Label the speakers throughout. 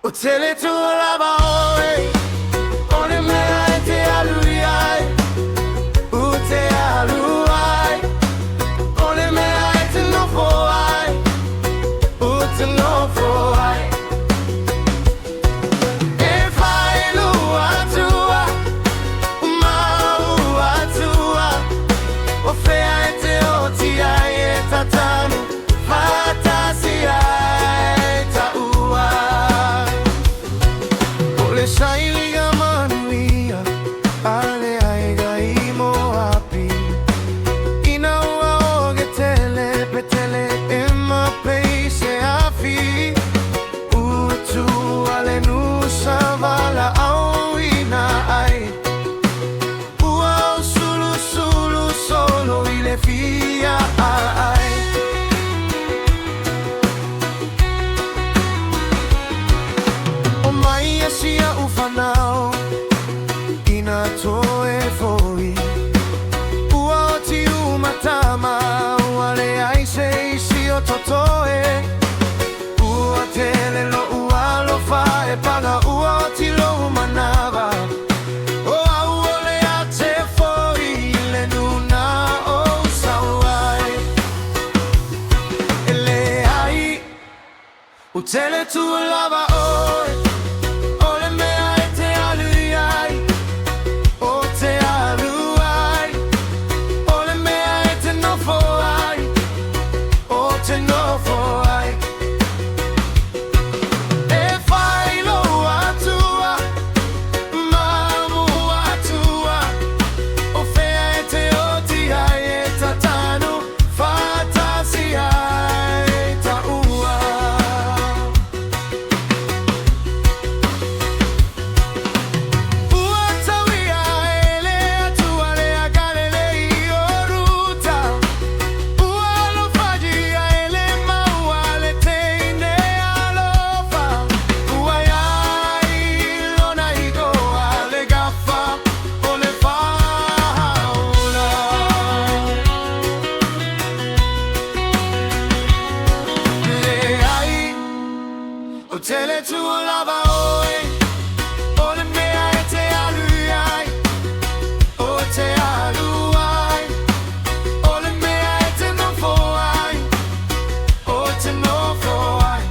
Speaker 1: Utele tu lava oi, one me te aluiai, ute aluai, one me te no foai, ute no foai. E fai lua tua, uma tua, o fea te o ti ai e tatanu, fantasia. Shailiga manuia, ale aiga imo api. Ina ua oge tele, petele ema peise afi. Utu ale nusa vala au ina ai. Ua o sulu sulu solo ile fia ai. O mai sia ufanao ina toe foi ua ti umatama wale ai sei si o totoe ua tele lo ua lo fa e paga ua ti lo manava o au ole a te foi le nuna o sawai ele ai utele tu lava oi. Utele tu lava oi, ole mea e te aluiai, o te aluai, ole mea e te no foai, o te no foai.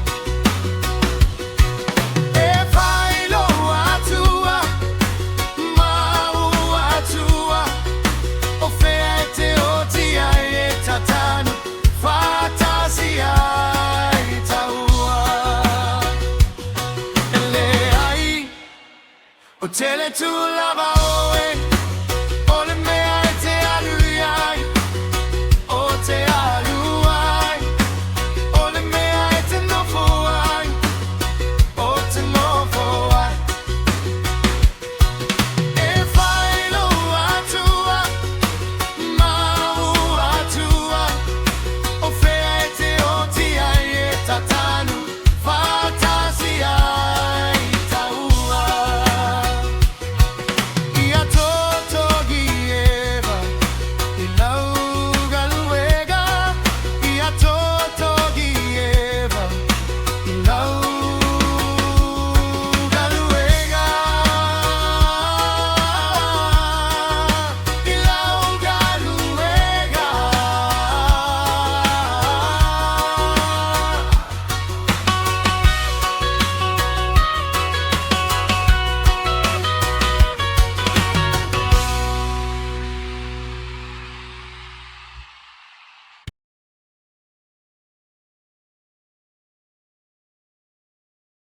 Speaker 1: E fai loa tua, maua tua, o fea e te o ti ai e tatanu, fantasia. Utele tu lava oi.